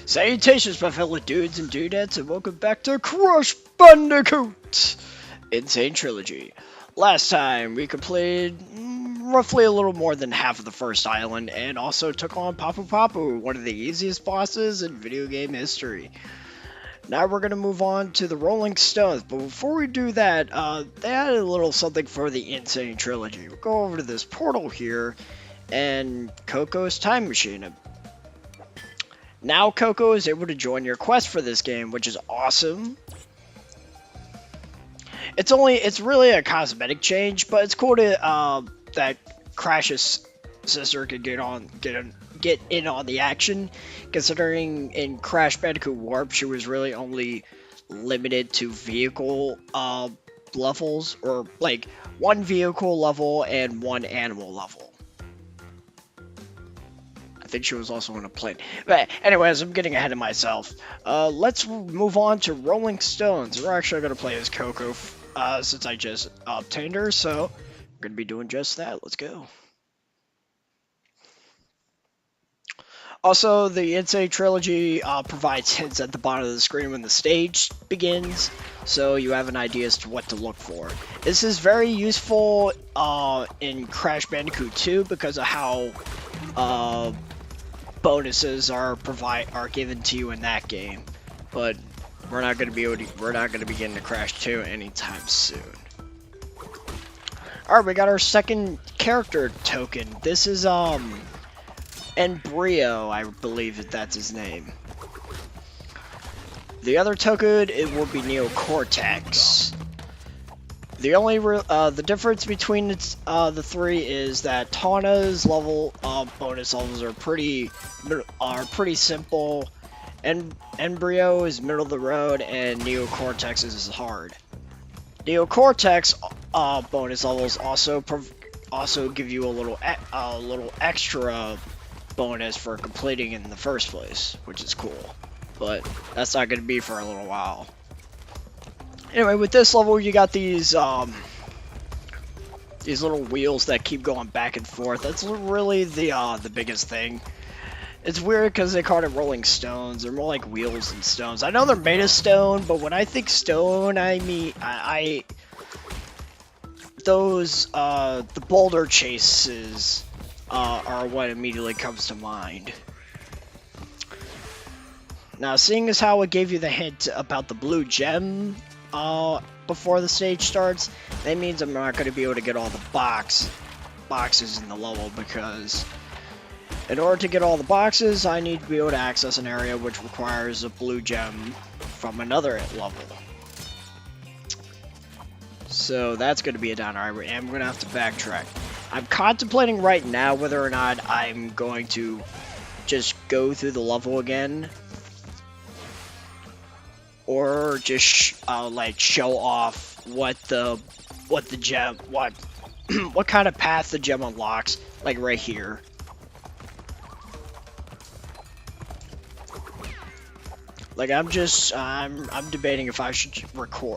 Salutations, my fellow dudes and dudettes, and welcome back to Crush Bandicoot! Insane Trilogy. Last time, we completed roughly a little more than half of the first island, and also took on Papu Papu, one of the easiest bosses in video game history. Now we're going to move on to the Rolling Stones, but before we do that, they added a little something for the Insane Trilogy. We'll go over to this portal here, and Coco's Time Machine. Now Coco is able to join your quest for this game, which is awesome. It's really a cosmetic change, but it's cool to that Crash's sister could get in on the action, considering in Crash Bandicoot Warp she was really only limited to vehicle levels, or like one vehicle level and one animal level. I think she was also in a plane. But anyways, I'm getting ahead of myself. Let's move on to Rolling Stones. We're actually going to play as Coco since I just obtained her, so I'm going to be doing just that. Let's go. Also, the Insane Trilogy provides hints at the bottom of the screen when the stage begins, so you have an idea as to what to look for. This is very useful in Crash Bandicoot 2 because of how bonuses are given to you in that game, but we're not going to be getting to Crash 2 anytime soon. All right, we got our second character token. This is Embryo, I believe that's his name. The other token, it will be Neocortex. The only the difference between the three is that Tawna's level bonus levels are pretty simple, and Embryo is middle of the road, and Neocortex is hard. Neocortex bonus levels also give you a little extra bonus for completing in the first place, which is cool, but that's not going to be for a little while. Anyway, with this level, you got these little wheels that keep going back and forth. That's really the biggest thing. It's weird because they call it Rolling Stones. They're more like wheels than stones. I know they're made of stone, but when I think stone, I mean the boulder chases are what immediately comes to mind. Now, seeing as how it gave you the hint about the blue gem before the stage starts, that means I'm not going to be able to get all the boxes in the level, because in order to get all the boxes, I need to be able to access an area which requires a blue gem from another level. So that's going to be a downer. I am going to have to backtrack. I'm contemplating right now whether or not I'm going to just go through the level again, or just like show off what kind of path the gem unlocks, like right here. Like I'm debating if I should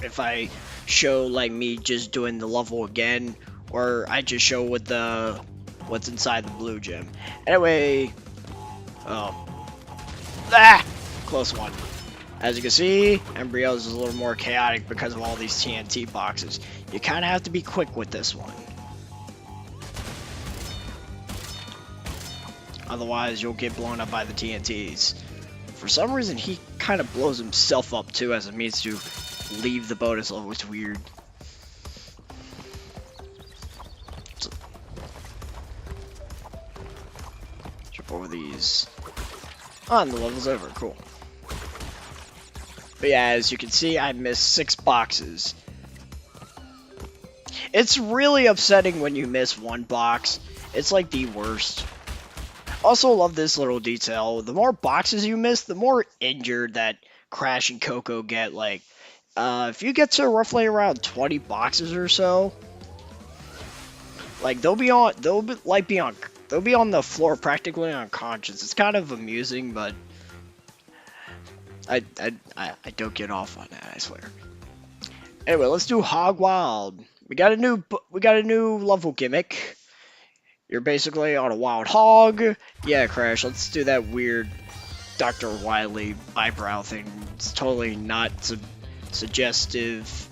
if I show like me just doing the level again, or I just show what's inside the blue gem. Anyway, close one. As you can see, Embryo's is a little more chaotic because of all these TNT boxes. You kind of have to be quick with this one. Otherwise, you'll get blown up by the TNTs. For some reason, he kind of blows himself up too as a means to leave the bonus level. It's weird. Jump over these. Oh, and the level's over. Cool. But yeah, as you can see, I missed 6 boxes. It's really upsetting when you miss one box. It's like the worst. Also love this little detail. The more boxes you miss, the more injured that Crash and Coco get. Like, if you get to roughly around 20 boxes or so, like they'll be on the floor practically unconscious. It's kind of amusing, but I don't get off on that, I swear. Anyway, let's do Hog Wild. We got a new level gimmick. You're basically on a wild hog. Yeah, Crash, let's do that weird Dr. Wily eyebrow thing. It's totally not suggestive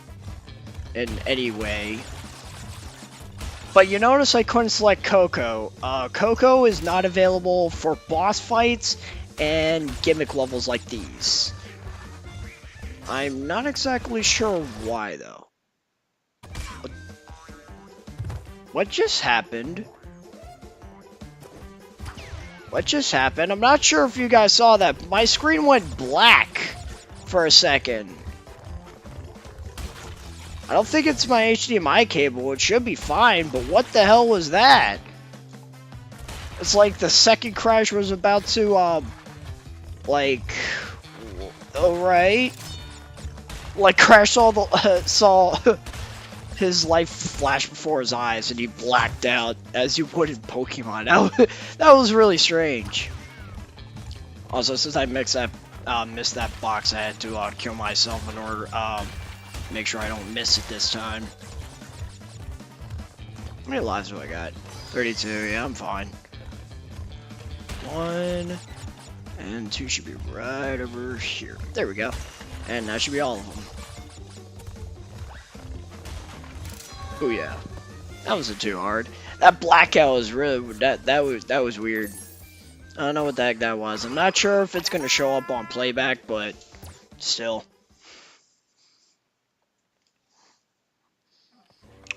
in any way. But you notice I couldn't select Coco. Coco is not available for boss fights and gimmick levels like these. I'm not exactly sure why, though. What just happened? What just happened? I'm not sure if you guys saw that. My screen went black for a second. I don't think it's my HDMI cable. It should be fine, but what the hell was that? It's like the second crash was about to, like, alright. Like, Crash saw the, saw his life flash before his eyes and he blacked out as you would in Pokemon. That was really strange. Also, since I missed that box, I had to kill myself in order make sure I don't miss it this time. How many lives do I got? 32. Yeah, I'm fine. 1 and 2 should be right over here. There we go. And that should be all of them. Oh yeah, that wasn't too hard. That blackout was really that was weird. I don't know what the heck that was. I'm not sure if it's gonna show up on playback, but still.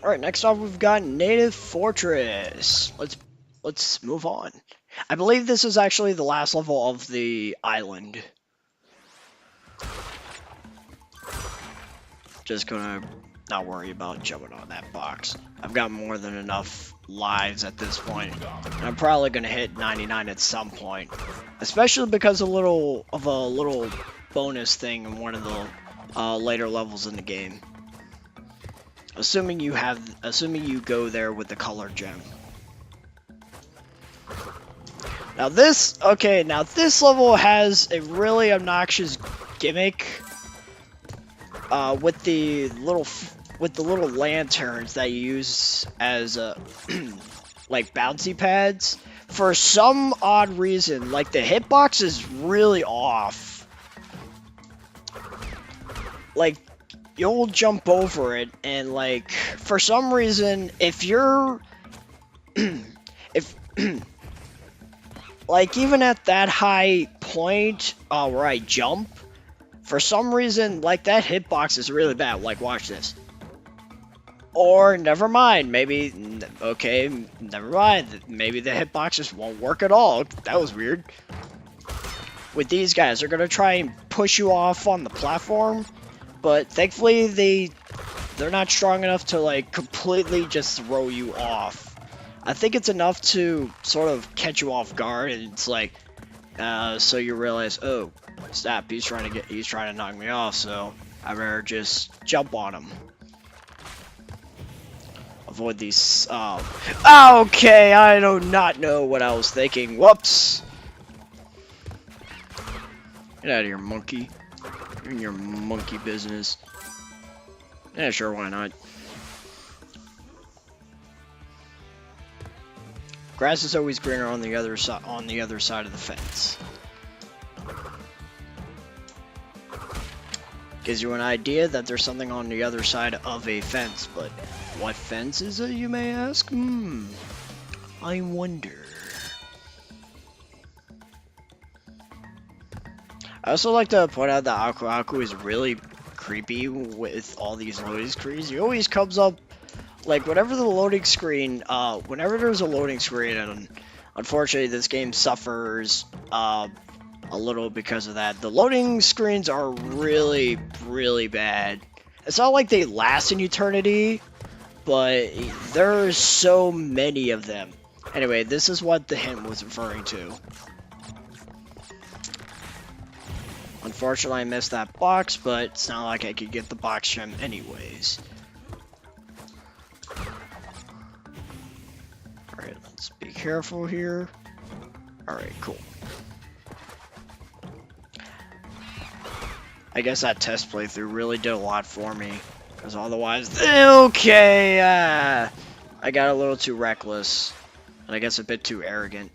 All right, next up we've got Native Fortress. Let's move on. I believe this is actually the last level of the island. Just gonna not worry about jumping on that box. I've got more than enough lives at this point. And I'm probably gonna hit 99 at some point, especially because of a little bonus thing in one of the later levels in the game. Assuming you go there with the color gem. Now this level has a really obnoxious gimmick with the little lanterns that you use as like bouncy pads. For some odd reason, like the hitbox is really off. Like you'll jump over it, and like for some reason, if you're like even at that high point where I jump, for some reason, like that hitbox is really bad. Like watch this. Or never mind, maybe never mind. Maybe the hitbox just won't work at all. That was weird. With these guys, they're gonna try and push you off on the platform, but thankfully they're not strong enough to like completely just throw you off. I think it's enough to sort of catch you off guard, and it's like, so you realize, oh, snap, he's trying to knock me off, so I better just jump on him. Avoid these. Okay, I do not know what I was thinking. Whoops. Get out of here, monkey. You're in your monkey business. Yeah, sure, why not? Grass is always greener on the other side. On the other side of the fence. Gives you an idea that there's something on the other side of a fence, but what fence is it, you may ask? I wonder. I also like to point out that Aku Aku is really creepy with all these loading screens. He always comes up, like, whenever there's a loading screen, and unfortunately this game suffers, a little because of that. The loading screens are really, really bad. It's not like they last an eternity, but there's so many of them. Anyway, this is what the hint was referring to. Unfortunately, I missed that box, but it's not like I could get the box gem anyways. Alright, let's be careful here. Alright, cool. I guess that test playthrough really did a lot for me, because otherwise, okay, I got a little too reckless, and I guess a bit too arrogant.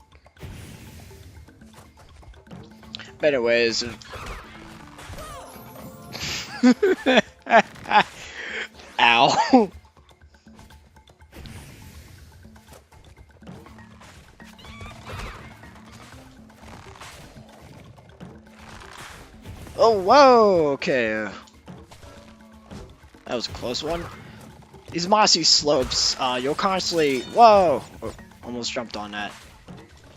But anyways. Ow. Oh, whoa, okay. That was a close one. These mossy slopes, you'll constantly, whoa, oh, almost jumped on that.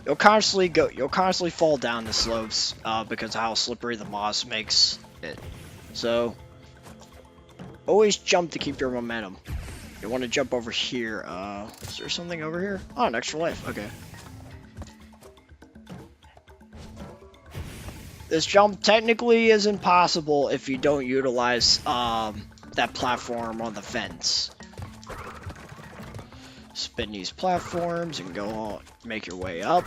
You'll constantly fall down the slopes, because of how slippery the moss makes it. So, always jump to keep your momentum. You want to jump over here, is there something over here? Oh, an extra life, okay. This jump technically isn't possible if you don't utilize, that platform on the fence. Spin these platforms and go on, make your way up.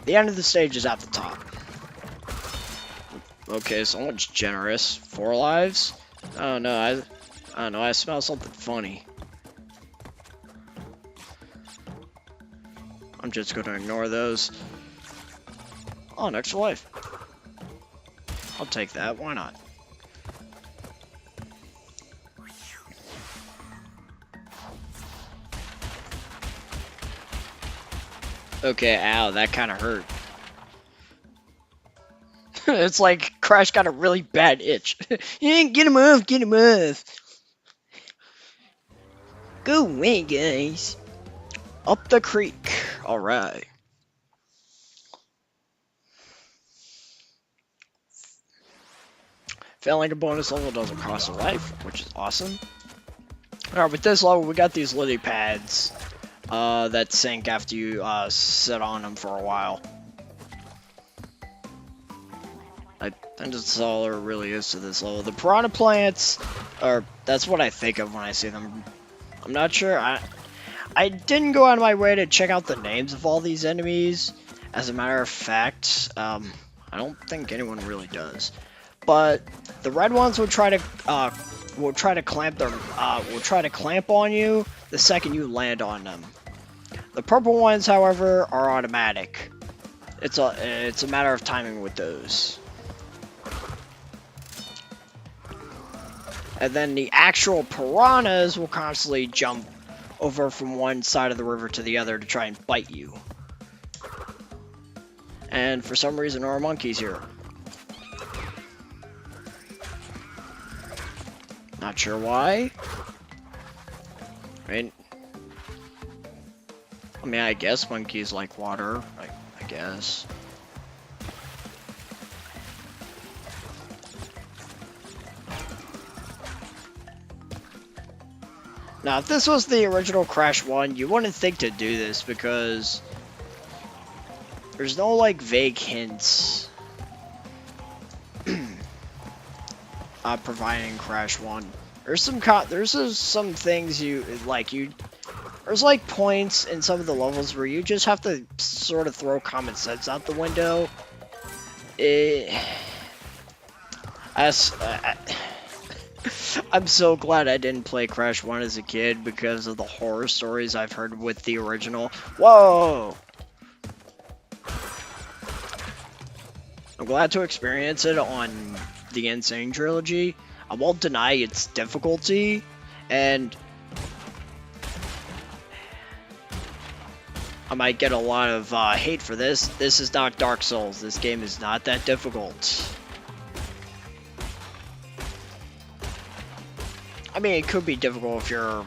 The end of the stage is at the top. Okay, someone's generous. 4 lives? Oh no, I don't know, I smell something funny. I'm just gonna ignore those. Oh, an extra life. I'll take that, why not? Okay, ow, that kind of hurt. It's like Crash got a really bad itch. Get him off, get him off. Go away, guys. Up the creek. Alright. Failing a bonus level doesn't cost a life, which is awesome. Alright, with this level, we got these lily pads that sink after you sit on them for a while. I think that's all there really is to this level. The piranha plants, that's what I think of when I see them. I'm not sure. I didn't go out of my way to check out the names of all these enemies. As a matter of fact, I don't think anyone really does. But the red ones will try to clamp on you the second you land on them. The purple ones, however, are automatic. It's a matter of timing with those. And then the actual piranhas will constantly jump over from one side of the river to the other to try and bite you. And for some reason, there are monkeys here. Not sure why. I mean, I guess monkeys like water. I guess. Now, if this was the original Crash 1, you wouldn't think to do this because there's no, like, vague hints providing Crash 1. There's some things there's like points in some of the levels where you just have to sort of throw common sense out the window. I'm so glad I didn't play Crash 1 as a kid because of the horror stories I've heard with the original. Whoa! I'm glad to experience it on the Insane Trilogy. I won't deny its difficulty, and I might get a lot of hate for this. This is not Dark Souls. This game is not that difficult. I mean, it could be difficult if you're,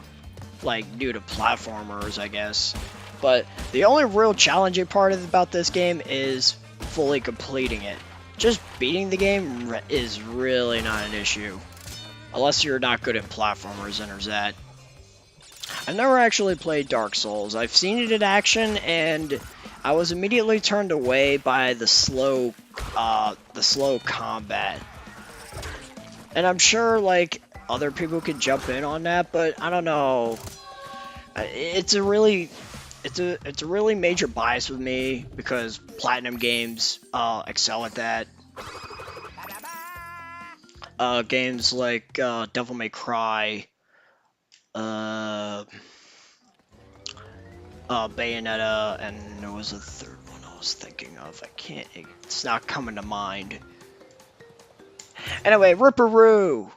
like, new to platformers, I guess. But the only real challenging part about this game is fully completing it. Just beating the game is really not an issue. Unless you're not good at platformers, and there's that. I've never actually played Dark Souls. I've seen it in action, and I was immediately turned away by the slow combat. And I'm sure, like, other people could jump in on that, but I don't know. It's a really major bias with me because Platinum games excel at that. Games like Devil May Cry, Bayonetta, and there was a third one was thinking of. I can't. It's not coming to mind. Anyway, Ripperoo.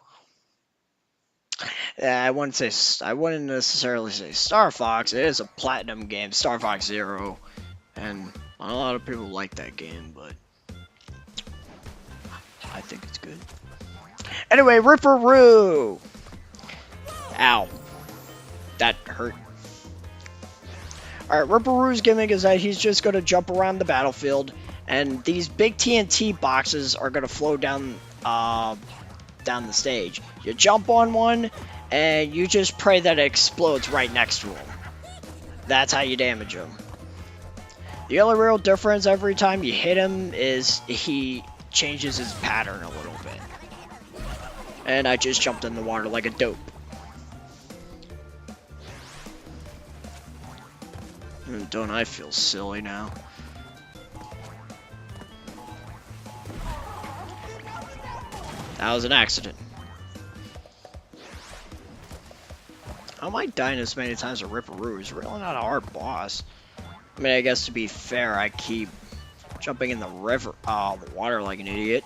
I wouldn't say. I wouldn't necessarily say Star Fox. It is a platinum game, Star Fox Zero, and a lot of people like that game, but I think it's good. Anyway, Ripperoo. Ow, that hurt. Alright, Ripperoo's gimmick is that he's just going to jump around the battlefield, and these big TNT boxes are going to flow down the stage. You jump on one, and you just pray that it explodes right next to him. That's how you damage him. The only real difference every time you hit him is he changes his pattern a little bit. And I just jumped in the water like a dope. Don't I feel silly now? That was an accident. How am I dying as many times as Ripperoo? He's really not a hard boss. I mean, I guess to be fair, I keep jumping in the the water like an idiot.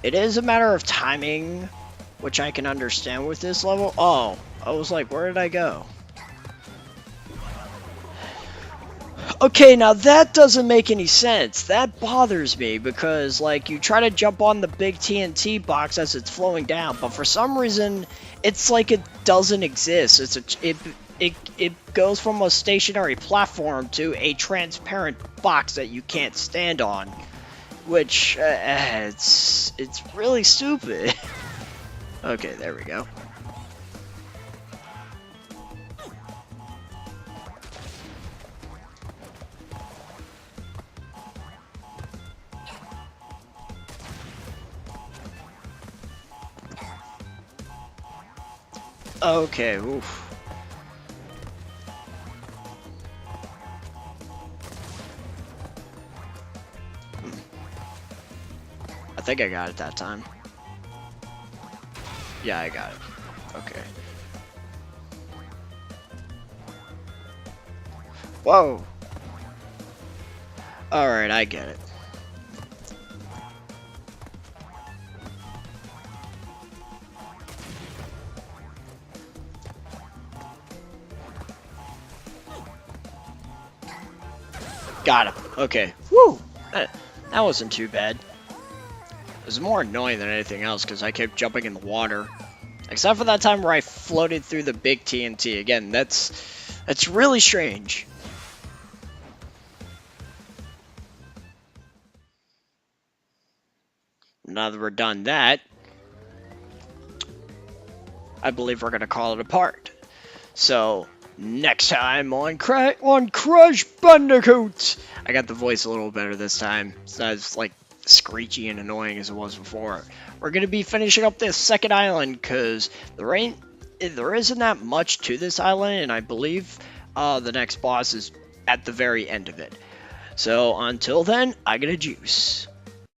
It is a matter of timing, which I can understand with this level. Oh, I was like, where did I go? Okay, now that doesn't make any sense. That bothers me because, like, you try to jump on the big TNT box as it's flowing down, but for some reason, it's like it doesn't exist. It goes from a stationary platform to a transparent box that you can't stand on, which it's really stupid. Okay, there we go. Okay, oof. I think I got it that time. Yeah, I got it. Okay. Whoa! Alright, I get it. Got him. Okay. Woo! That wasn't too bad. It was more annoying than anything else because I kept jumping in the water. Except for that time where I floated through the big TNT. Again, that's really strange. Now that we're done that, I believe we're going to call it a part. So, next time on Crash Bandicoot! I got the voice a little better this time. It's not as, like, screechy and annoying as it was before. We're going to be finishing up this second island, because there isn't that much to this island, and I believe the next boss is at the very end of it. So, until then, I got a juice.